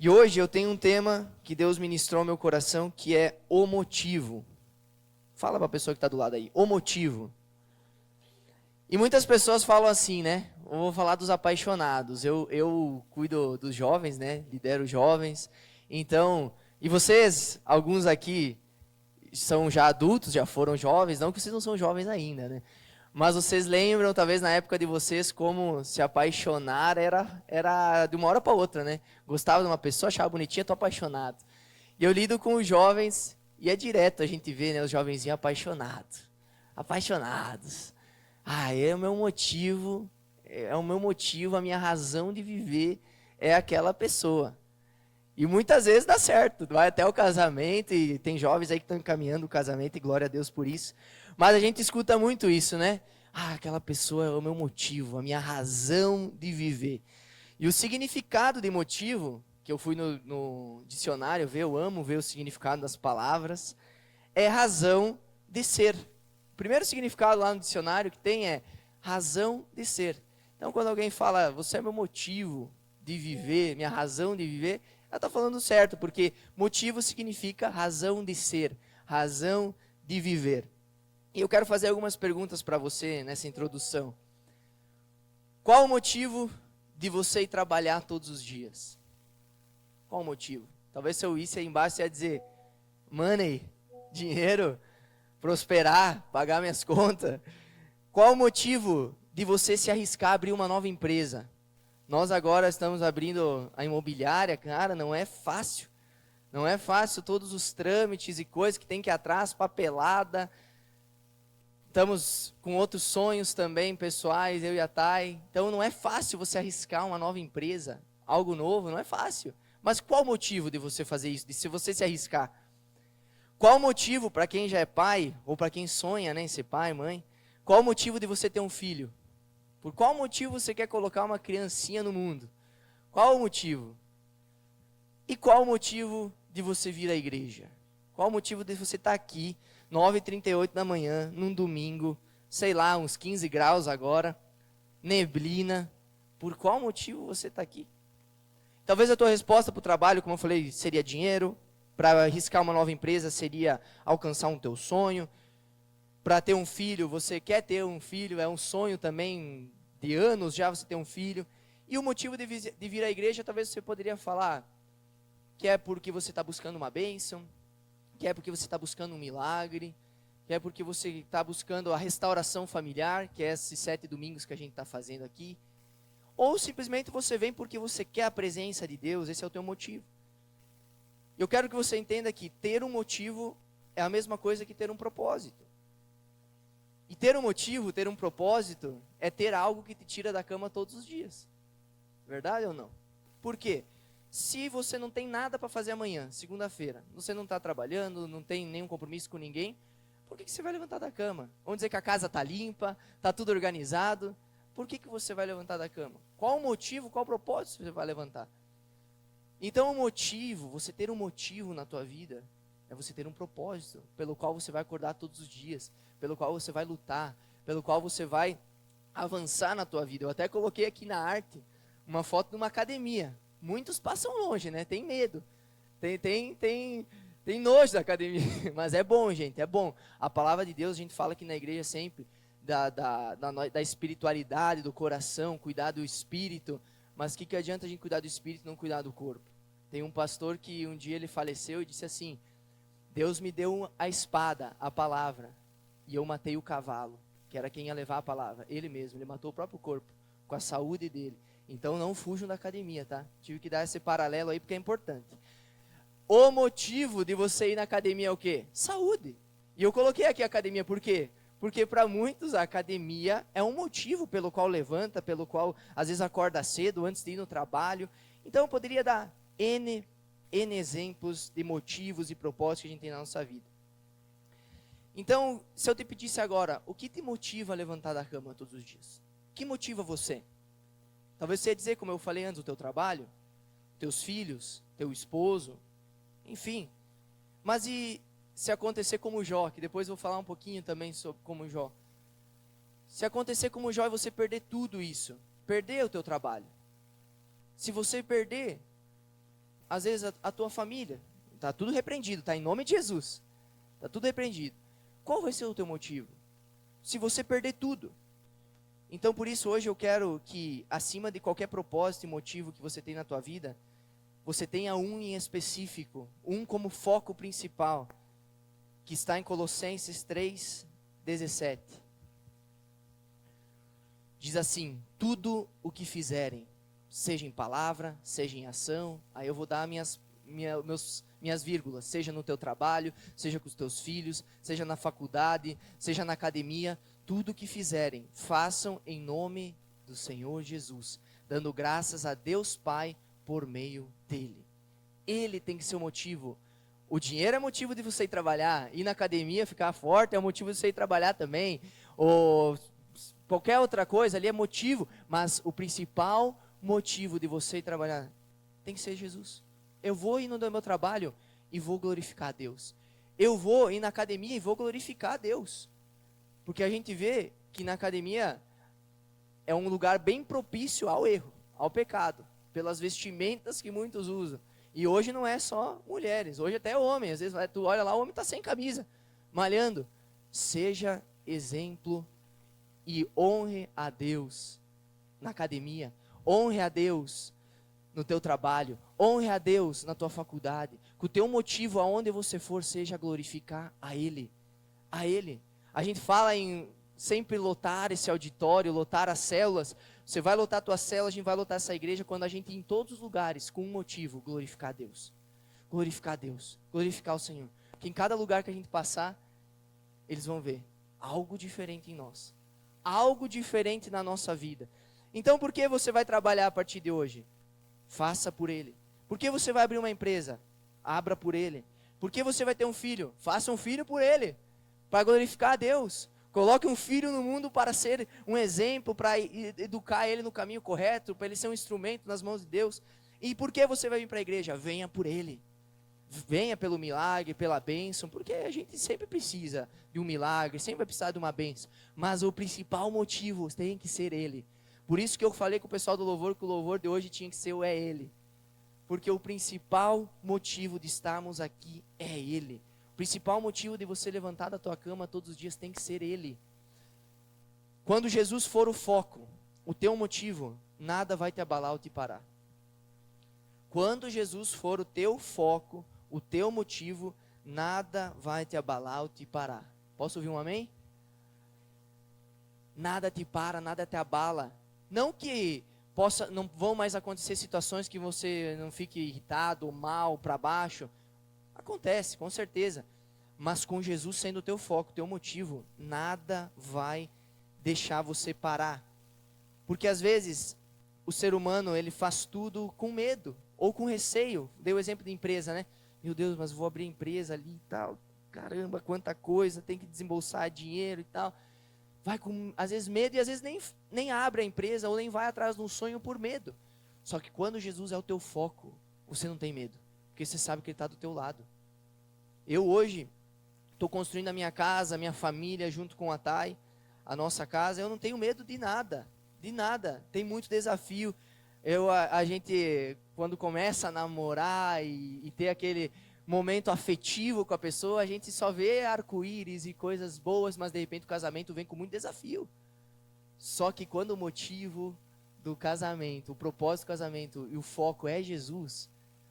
E hoje eu tenho um tema que Deus ministrou ao meu coração, que é o motivo. Fala para a pessoa que está do lado aí, o motivo. E muitas pessoas falam assim, né? Eu vou falar dos apaixonados. Eu cuido dos jovens, né? Lidero jovens. Então, e vocês, alguns aqui são já adultos, já foram jovens, não que vocês não são jovens ainda, né? Mas vocês lembram, talvez na época de vocês, como se apaixonar era de uma hora para outra, né? Gostava de uma pessoa, achava bonitinha, tô apaixonado. E eu lido com os jovens e é direto a gente vê, né, os jovenzinhos apaixonados. Apaixonados. Ah, é o meu motivo, a minha razão de viver é aquela pessoa. E muitas vezes dá certo, vai até o casamento, e tem jovens aí que estão encaminhando o casamento, e glória a Deus por isso. Mas a gente escuta muito isso, né? Ah, aquela pessoa é o meu motivo, a minha razão de viver. E o significado de motivo, que eu fui no dicionário ver, eu amo ver o significado das palavras, é razão de ser. O primeiro significado lá no dicionário que tem é razão de ser. Então, quando alguém fala, você é meu motivo de viver, minha razão de viver, ela está falando certo, porque motivo significa razão de ser, razão de viver. E eu quero fazer algumas perguntas para você nessa introdução. Qual o motivo de você ir trabalhar todos os dias? Qual o motivo? Talvez se eu visse aí embaixo, você ia dizer, money, dinheiro, prosperar, pagar minhas contas. Qual o motivo de você se arriscar a abrir uma nova empresa? Nós agora estamos abrindo a imobiliária, cara, não é fácil. Não é fácil todos os trâmites e coisas que tem que ir atrás, papelada. Estamos com outros sonhos também, pessoais, eu e a Thay. Então não é fácil você arriscar uma nova empresa, algo novo, não é fácil. Mas qual o motivo de você fazer isso, de se você se arriscar? Qual o motivo para quem já é pai, ou para quem sonha, né, em ser pai, mãe? Qual o motivo de você ter um filho? Por qual motivo você quer colocar uma criancinha no mundo? Qual o motivo? E qual o motivo de você vir à igreja? Qual o motivo de você estar aqui, 9h38 da manhã, num domingo, sei lá, uns 15 graus agora, neblina? Por qual motivo você está aqui? Talvez a tua resposta para o trabalho, como eu falei, seria dinheiro. Para arriscar uma nova empresa seria alcançar um teu sonho. Para ter um filho, você quer ter um filho, é um sonho também de anos já você ter um filho. E o motivo de vir à igreja, talvez você poderia falar que é porque você está buscando uma bênção, que é porque você está buscando um milagre, que é porque você está buscando a restauração familiar, que é esses 7 domingos que a gente está fazendo aqui. Ou simplesmente você vem porque você quer a presença de Deus, esse é o teu motivo. Eu quero que você entenda que ter um motivo é a mesma coisa que ter um propósito. E ter um motivo, ter um propósito, é ter algo que te tira da cama todos os dias. Verdade ou não? Por quê? Se você não tem nada para fazer amanhã, segunda-feira, você não está trabalhando, não tem nenhum compromisso com ninguém, por que você vai levantar da cama? Vamos dizer que a casa está limpa, está tudo organizado, por que você vai levantar da cama? Qual o motivo, qual o propósito você vai levantar? Então o motivo, você ter um motivo na tua vida, é você ter um propósito, pelo qual você vai acordar todos os dias, pelo qual você vai lutar, pelo qual você vai avançar na tua vida. Eu até coloquei aqui na arte uma foto de uma academia. Muitos passam longe, né? Tem medo, tem nojo da academia, mas é bom, gente, é bom. A palavra de Deus, a gente fala aqui na igreja sempre da espiritualidade, do coração, cuidar do espírito, mas o que adianta a gente cuidar do espírito e não cuidar do corpo? Tem um pastor que um dia ele faleceu e disse assim, Deus me deu a espada, a palavra, e eu matei o cavalo, que era quem ia levar a palavra, ele mesmo, ele matou o próprio corpo, com a saúde dele. Então não fujam da academia, tá? Tive que dar esse paralelo aí porque é importante. O motivo de você ir na academia é o quê? Saúde. E eu coloquei aqui a academia, por quê? Porque para muitos a academia é um motivo pelo qual levanta, pelo qual às vezes acorda cedo antes de ir no trabalho. Então eu poderia dar N exemplos de motivos e propósitos que a gente tem na nossa vida. Então, se eu te pedisse agora, o que te motiva a levantar da cama todos os dias? O que motiva você? Talvez você ia dizer, como eu falei antes, o teu trabalho, teus filhos, teu esposo, enfim. Mas e se acontecer como Jó, que depois eu vou falar um pouquinho também sobre como Jó. Se acontecer como Jó e você perder tudo isso, perder o teu trabalho. Se você perder, às vezes a tua família. Está tudo repreendido, está em nome de Jesus. Está tudo repreendido. Qual vai ser o teu motivo? Se você perder tudo. Então, por isso, hoje eu quero que, acima de qualquer propósito e motivo que você tem na tua vida, você tenha um em específico, um como foco principal, que está em Colossenses 3:17. Diz assim: tudo o que fizerem, seja em palavra, seja em ação, aí eu vou dar minhas vírgulas, seja no teu trabalho, seja com os teus filhos, seja na faculdade, seja na academia, tudo o que fizerem, façam em nome do Senhor Jesus, dando graças a Deus Pai por meio dele. Ele tem que ser o motivo. O dinheiro é motivo de você ir trabalhar, ir na academia, ficar forte, é motivo de você ir trabalhar também, ou qualquer outra coisa ali é motivo, mas o principal motivo de você ir trabalhar tem que ser Jesus. Eu vou ir no meu trabalho e vou glorificar a Deus. Eu vou ir na academia e vou glorificar a Deus. Porque a gente vê que na academia é um lugar bem propício ao erro, ao pecado, pelas vestimentas que muitos usam. E hoje não é só mulheres, hoje até homem. Às vezes tu olha lá, o homem está sem camisa, malhando. Seja exemplo e honre a Deus na academia, honre a Deus no teu trabalho, honre a Deus na tua faculdade, que o teu motivo aonde você for seja glorificar a Ele, a Ele. A gente fala em sempre lotar esse auditório, lotar as células. Você vai lotar a tua célula, a gente vai lotar essa igreja quando a gente ir em todos os lugares com um motivo: glorificar a Deus, glorificar a Deus, glorificar o Senhor. Que em cada lugar que a gente passar, eles vão ver algo diferente em nós, algo diferente na nossa vida. Então, por que você vai trabalhar a partir de hoje? Faça por Ele. Por que você vai abrir uma empresa? Abra por Ele. Por que você vai ter um filho? Faça um filho por Ele, para glorificar a Deus. Coloque um filho no mundo para ser um exemplo, para educar ele no caminho correto, para ele ser um instrumento nas mãos de Deus. E por que você vai vir para a igreja? Venha por Ele. Venha pelo milagre, pela bênção, porque a gente sempre precisa de um milagre, sempre vai precisar de uma bênção. Mas o principal motivo tem que ser Ele. Por isso que eu falei com o pessoal do louvor que o louvor de hoje tinha que ser o É Ele. Porque o principal motivo de estarmos aqui é Ele. O principal motivo de você levantar da tua cama todos os dias tem que ser Ele. Quando Jesus for o foco, o teu motivo, nada vai te abalar ou te parar. Quando Jesus for o teu foco, o teu motivo, nada vai te abalar ou te parar. Posso ouvir um amém? Nada te para, nada te abala. Não que não vão mais acontecer situações que você não fique irritado, ou mal, para baixo. Acontece, com certeza. Mas com Jesus sendo o teu foco, o teu motivo, nada vai deixar você parar. Porque às vezes o ser humano, ele faz tudo com medo ou com receio. Dei o exemplo de empresa, né? Meu Deus, mas vou abrir empresa ali e tal. Caramba, quanta coisa, tem que desembolsar dinheiro e tal. Vai com, às vezes, medo e às vezes nem abre a empresa ou nem vai atrás de um sonho por medo. Só que quando Jesus é o teu foco, você não tem medo. Porque você sabe que Ele está do teu lado. Eu hoje estou construindo a minha casa, a minha família junto com a Thay, a nossa casa. Eu não tenho medo de nada. De nada. Tem muito desafio. A gente, quando começa a namorar e ter aquele momento afetivo com a pessoa, a gente só vê arco-íris e coisas boas, mas de repente o casamento vem com muito desafio. Só que quando o motivo do casamento, o propósito do casamento e o foco é Jesus,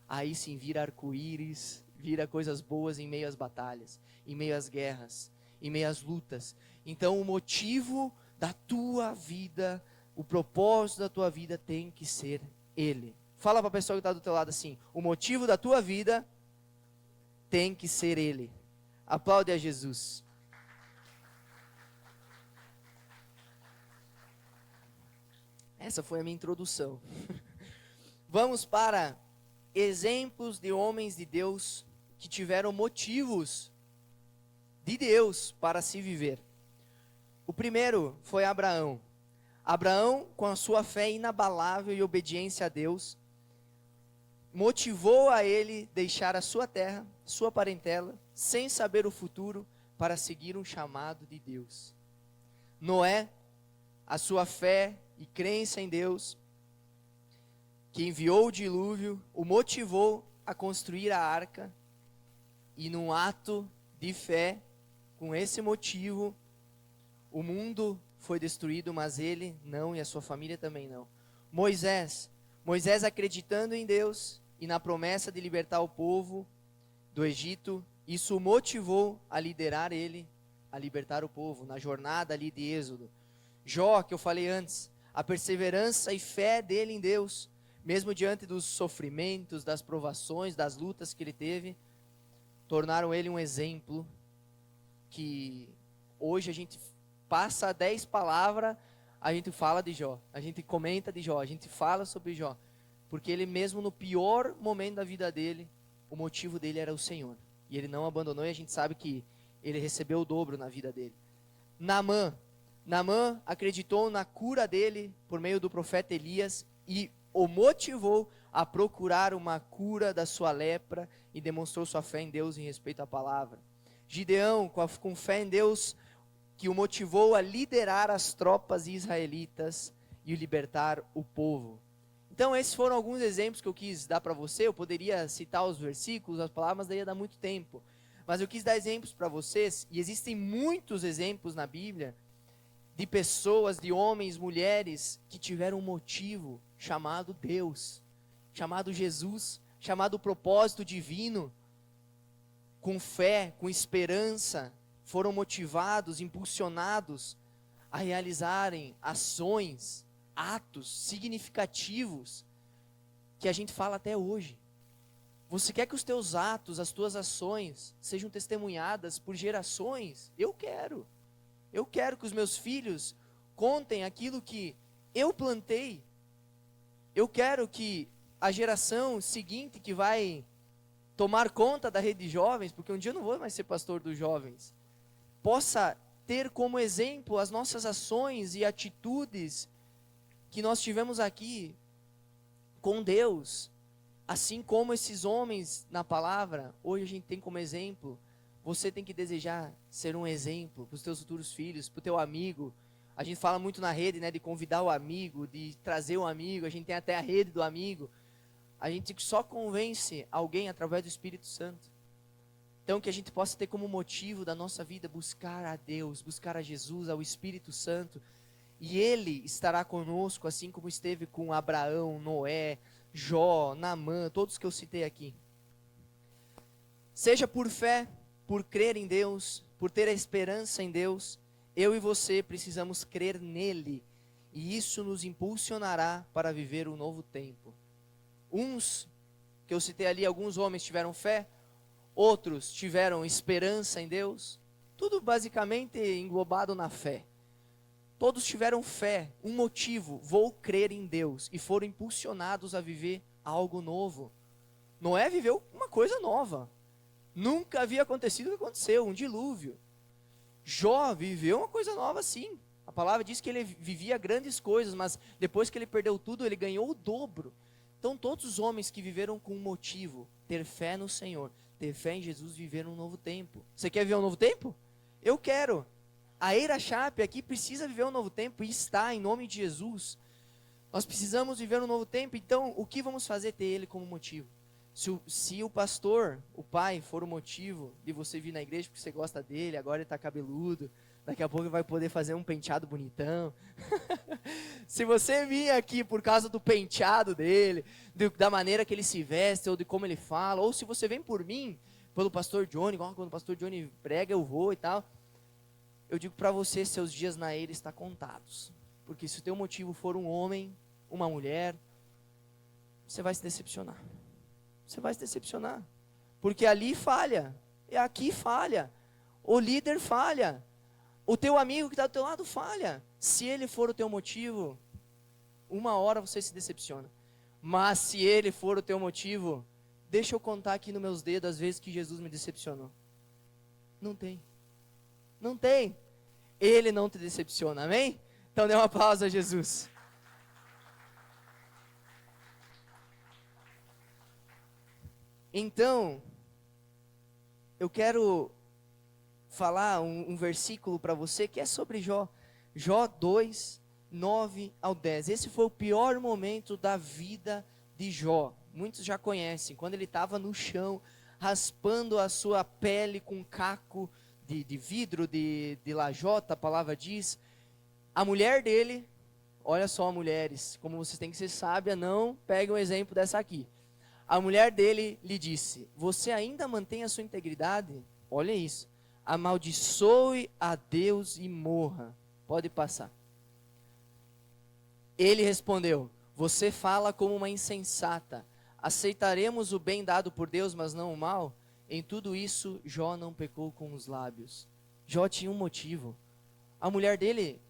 aí sim vira arco-íris, vira coisas boas em meio às batalhas, em meio às guerras, em meio às lutas. Então o motivo da tua vida, o propósito da tua vida tem que ser Ele. Fala para a pessoa que está do teu lado assim: o motivo da tua vida tem que ser Ele. Aplaude a Jesus. Essa foi a minha introdução. Vamos para exemplos de homens de Deus que tiveram motivos de Deus para se viver. O primeiro foi Abraão. Abraão, com a sua fé inabalável e obediência a Deus, motivou a ele deixar a sua terra, sua parentela, sem saber o futuro, para seguir um chamado de Deus. Noé, a sua fé e crença em Deus, que enviou o dilúvio, o motivou a construir a arca, e num ato de fé, com esse motivo, o mundo foi destruído, mas ele não, e a sua família também não. Moisés acreditando em Deus e na promessa de libertar o povo do Egito, isso o motivou a liderar ele, a libertar o povo, na jornada ali de Êxodo. Jó, que eu falei antes, a perseverança e fé dele em Deus, mesmo diante dos sofrimentos, das provações, das lutas que ele teve, tornaram ele um exemplo que hoje a gente passa 10 palavras, a gente fala de Jó, a gente comenta de Jó, a gente fala sobre Jó, porque ele mesmo no pior momento da vida dele, o motivo dele era o Senhor, e ele não abandonou, e a gente sabe que ele recebeu o dobro na vida dele. Naamã acreditou na cura dele por meio do profeta Elias e o motivou a procurar uma cura da sua lepra e demonstrou sua fé em Deus em respeito à palavra. Gideão, com fé em Deus, que o motivou a liderar as tropas israelitas e libertar o povo. Então esses foram alguns exemplos que eu quis dar para você. Eu poderia citar os versículos, as palavras, mas daí ia dar muito tempo. Mas eu quis dar exemplos para vocês, e existem muitos exemplos na Bíblia, de pessoas, de homens, mulheres, que tiveram um motivo chamado Deus, chamado Jesus, chamado propósito divino, com fé, com esperança, foram motivados, impulsionados a realizarem ações, atos significativos, que a gente fala até hoje. Você quer que os teus atos, as tuas ações, sejam testemunhadas por gerações? Eu quero. Eu quero que os meus filhos contem aquilo que eu plantei. Eu quero que a geração seguinte que vai tomar conta da rede de jovens, porque um dia eu não vou mais ser pastor dos jovens, possa ter como exemplo as nossas ações e atitudes que nós tivemos aqui com Deus. Assim como esses homens na palavra, hoje a gente tem como exemplo. Você tem que desejar ser um exemplo para os teus futuros filhos, para o teu amigo. A gente fala muito na rede, né, de convidar o amigo, de trazer um amigo. A gente tem até a rede do amigo. A gente só convence alguém através do Espírito Santo. Então que a gente possa ter como motivo da nossa vida buscar a Deus, buscar a Jesus, ao Espírito Santo. E Ele estará conosco, assim como esteve com Abraão, Noé, Jó, Naamã, todos que eu citei aqui. Seja por fé, por crer em Deus, por ter a esperança em Deus, eu e você precisamos crer nele, e isso nos impulsionará para viver um novo tempo. Uns, que eu citei ali, alguns homens tiveram fé, outros tiveram esperança em Deus, tudo basicamente englobado na fé. Todos tiveram fé, um motivo, vou crer em Deus, e foram impulsionados a viver algo novo. Noé viveu uma coisa nova. Nunca havia acontecido o que aconteceu, um dilúvio. Jó viveu uma coisa nova sim. A palavra diz que ele vivia grandes coisas, mas depois que ele perdeu tudo, ele ganhou o dobro. Então todos os homens que viveram com um motivo, ter fé no Senhor, ter fé em Jesus, viveram um novo tempo. Você quer viver um novo tempo? Eu quero. A Eira Chape aqui precisa viver um novo tempo e está em nome de Jesus. Nós precisamos viver um novo tempo, então o que vamos fazer? Ter ele como motivo. Se o pastor, o pai, for o motivo de você vir na igreja porque você gosta dele, agora ele está cabeludo, daqui a pouco ele vai poder fazer um penteado bonitão. Se você vir aqui por causa do penteado dele, da maneira que ele se veste, ou de como ele fala, ou se você vem por mim, pelo pastor Johnny, igual quando o pastor Johnny prega eu vou e tal, eu digo para você, seus dias na Eira estão contados. Porque se o teu motivo for um homem, uma mulher, você vai se decepcionar. Você vai se decepcionar. Porque ali falha, e aqui falha, o líder falha, o teu amigo que está do teu lado falha. Se ele for o teu motivo, uma hora você se decepciona. Mas se ele for o teu motivo, deixa eu contar aqui nos meus dedos as vezes que Jesus me decepcionou. Não tem. Não tem. Ele não te decepciona, amém? Então dê uma aplauso a Jesus. Então, eu quero falar um versículo para você que é sobre Jó. Jó 2, 9 ao 10. Esse foi o pior momento da vida de Jó. muitos já conhecem, quando ele estava no chão, raspando a sua pele com um caco de vidro, de lajota, a palavra diz, a mulher dele, olha só, mulheres, como vocês têm que ser sábia, não peguem um exemplo dessa aqui. A mulher dele lhe disse, você ainda mantém a sua integridade? Olha isso, amaldiçoe a Deus e morra. Pode passar. Ele respondeu, você fala como uma insensata. Aceitaremos o bem dado por Deus, mas não o mal? Em tudo isso, Jó não pecou com os lábios. Jó tinha um motivo. A mulher dele,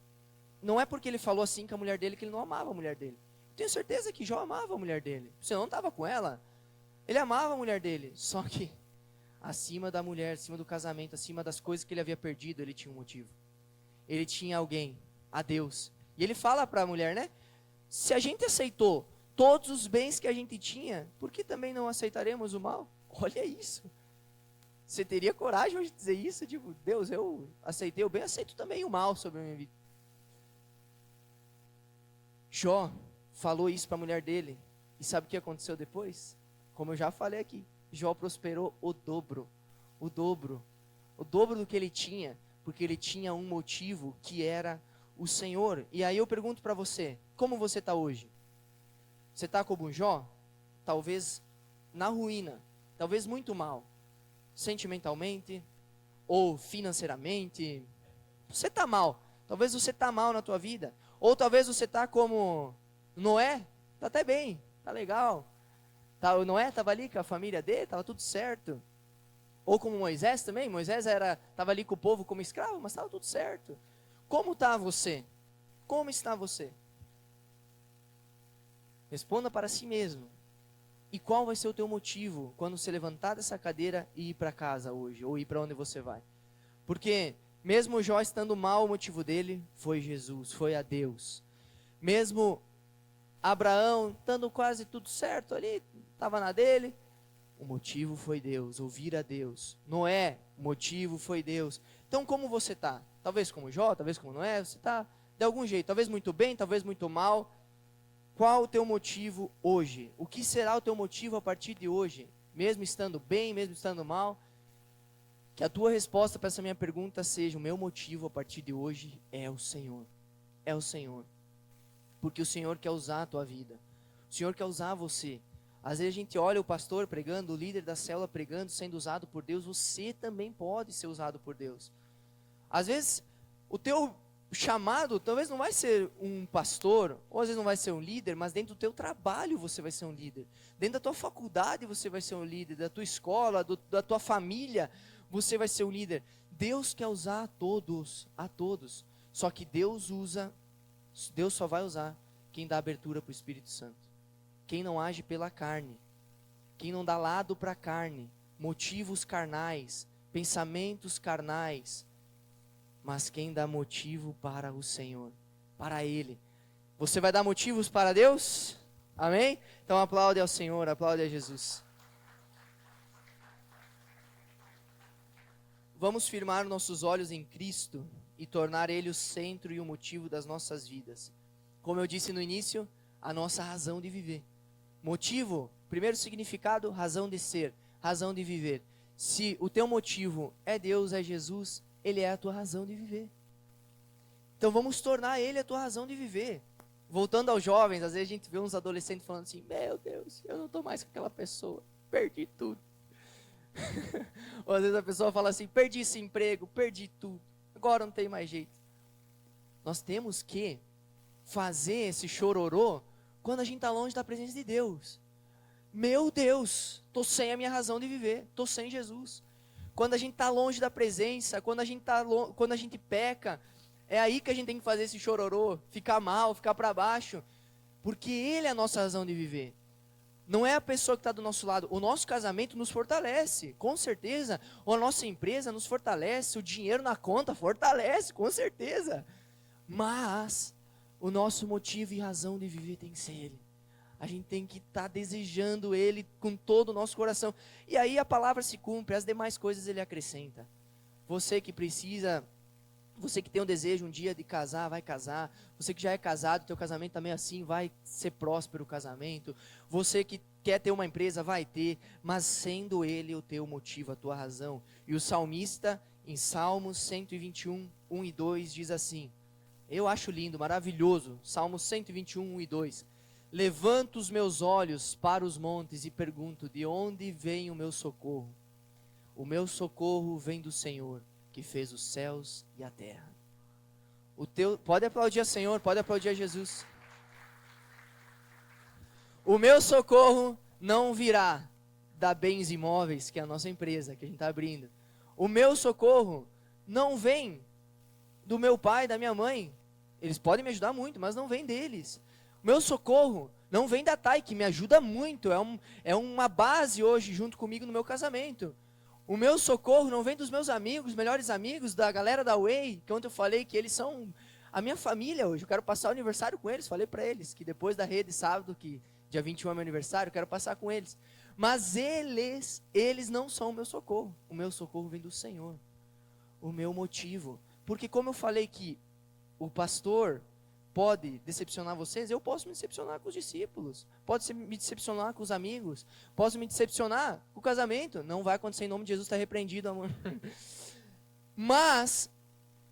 não é porque ele falou assim com a mulher dele que ele não amava a mulher dele. Tenho certeza que Jó amava a mulher dele. Você não estava com ela? Ele amava a mulher dele. Só que, acima da mulher, acima do casamento, acima das coisas que ele havia perdido, ele tinha um motivo. Ele tinha alguém, a Deus. E ele fala para a mulher, né? Se a gente aceitou todos os bens que a gente tinha, por que também não aceitaremos o mal? Olha isso. Você teria coragem hoje de dizer isso? Tipo, Deus, eu aceitei o bem, aceito também o mal sobre a minha vida. Jó falou isso para a mulher dele. E sabe o que aconteceu depois? Como eu já falei aqui, Jó prosperou o dobro. O dobro. O dobro do que ele tinha, porque ele tinha um motivo que era o Senhor. E aí eu pergunto para você, como você está hoje? Você está como Jó? Talvez na ruína, talvez muito mal, sentimentalmente ou financeiramente. Você está mal, talvez você está mal na tua vida. Ou talvez você está como Noé, está até bem, está legal. O Noé estava ali com a família dele, estava tudo certo. Ou como Moisés também, Moisés estava ali com o povo como escravo, mas estava tudo certo. Como está você? Como está você? Responda para si mesmo. E qual vai ser o teu motivo quando você levantar dessa cadeira e ir para casa hoje, ou ir para onde você vai? Porque mesmo Jó estando mal, o motivo dele foi Jesus, foi a Deus. Mesmo Abraão estando quase tudo certo ali, estava na dele, o motivo foi Deus, ouvir a Deus. Noé, o motivo foi Deus. Então como você está? Talvez como Jó, talvez como Noé, você está de algum jeito, talvez muito bem, talvez muito mal. Qual o teu motivo hoje? O que será o teu motivo a partir de hoje? Mesmo estando bem, mesmo estando mal? Que a tua resposta para essa minha pergunta seja, o meu motivo a partir de hoje é o Senhor. É o Senhor. Porque o Senhor quer usar a tua vida. O Senhor quer usar você. Às vezes a gente olha o pastor pregando, o líder da célula pregando, sendo usado por Deus. Você também pode ser usado por Deus. Às vezes o teu chamado talvez não vai ser um pastor, ou às vezes não vai ser um líder, mas dentro do teu trabalho você vai ser um líder. Dentro da tua faculdade você vai ser um líder, da tua escola, da tua família, você vai ser um líder. Deus quer usar a todos. Só que Deus só vai usar quem dá abertura para o Espírito Santo. Quem não age pela carne, quem não dá lado para a carne, motivos carnais, pensamentos carnais, mas quem dá motivo para o Senhor, para Ele. Você vai dar motivos para Deus? Amém? Então aplaude ao Senhor, aplaude a Jesus. Vamos firmar nossos olhos em Cristo e tornar Ele o centro e o motivo das nossas vidas. Como eu disse no início, a nossa razão de viver. Motivo, primeiro significado, razão de ser, razão de viver. Se o teu motivo é Deus, é Jesus, Ele é a tua razão de viver. Então vamos tornar Ele a tua razão de viver. Voltando aos jovens, às vezes a gente vê uns adolescentes falando assim, meu Deus, eu não estou mais com aquela pessoa, perdi tudo. Ou às vezes a pessoa fala assim, perdi esse emprego, perdi tudo, agora não tem mais jeito. Nós temos que fazer esse chororô quando a gente está longe da presença de Deus. Meu Deus, estou sem a minha razão de viver, estou sem Jesus. Quando a gente está longe da presença, quando a gente peca, é aí que a gente tem que fazer esse chororô, ficar mal, ficar para baixo, porque Ele é a nossa razão de viver. Não é a pessoa que está do nosso lado. O nosso casamento nos fortalece, com certeza. Ou a nossa empresa nos fortalece, o dinheiro na conta fortalece, com certeza. Mas o nosso motivo e razão de viver tem que ser Ele. A gente tem que estar desejando Ele com todo o nosso coração. E aí a palavra se cumpre, as demais coisas Ele acrescenta. Você que precisa Você que tem um desejo um dia de casar, vai casar. Você que já é casado, teu casamento também é assim, vai ser próspero o casamento. Você que quer ter uma empresa, vai ter, mas sendo ele o teu motivo, a tua razão. E o salmista, em Salmos 121, 1 e 2, diz assim, eu acho lindo, maravilhoso, Salmos 121, 1 e 2. Levanto os meus olhos para os montes e pergunto, de onde vem o meu socorro? O meu socorro vem do Senhor, que fez os céus e a terra. Pode aplaudir a Senhor, pode aplaudir a Jesus. O meu socorro não virá da Bens Imóveis, que é a nossa empresa, que a gente está abrindo. O meu socorro não vem do meu pai, da minha mãe. Eles podem me ajudar muito, mas não vem deles. O meu socorro não vem da Thay, que me ajuda muito. É uma base hoje junto comigo no meu casamento. O meu socorro não vem dos meus amigos, melhores amigos, da galera da Way, que ontem eu falei que eles são a minha família hoje. Eu quero passar o aniversário com eles. Falei para eles que depois da rede, sábado, que dia 21 é meu aniversário, eu quero passar com eles. Mas eles não são o meu socorro. O meu socorro vem do Senhor. O meu motivo. Porque como eu falei que o pastor pode decepcionar vocês, eu posso me decepcionar com os discípulos, pode me decepcionar com os amigos, posso me decepcionar com o casamento, não vai acontecer em nome de Jesus, está repreendido, amor. Mas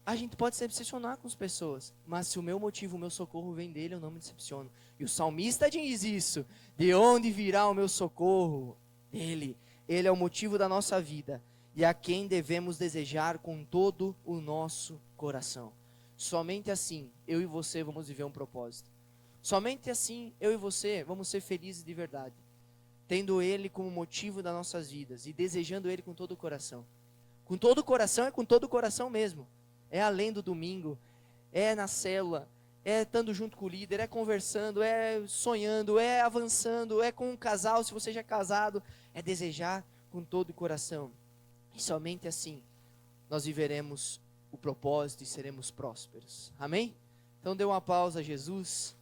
a gente pode se decepcionar com as pessoas, mas se o meu motivo, o meu socorro vem dele, eu não me decepciono. E o salmista diz isso, de onde virá o meu socorro? Dele. Ele é o motivo da nossa vida, e a quem devemos desejar com todo o nosso coração. Somente assim, eu e você vamos viver um propósito. Somente assim, eu e você vamos ser felizes de verdade. Tendo Ele como motivo das nossas vidas e desejando Ele com todo o coração. Com todo o coração é com todo o coração mesmo. É além do domingo, é na célula, é estando junto com o líder, é conversando, é sonhando, é avançando, é com um casal, se você já é casado, é desejar com todo o coração. E somente assim, nós viveremos o propósito e seremos prósperos. Amém? Então dê uma pausa a Jesus.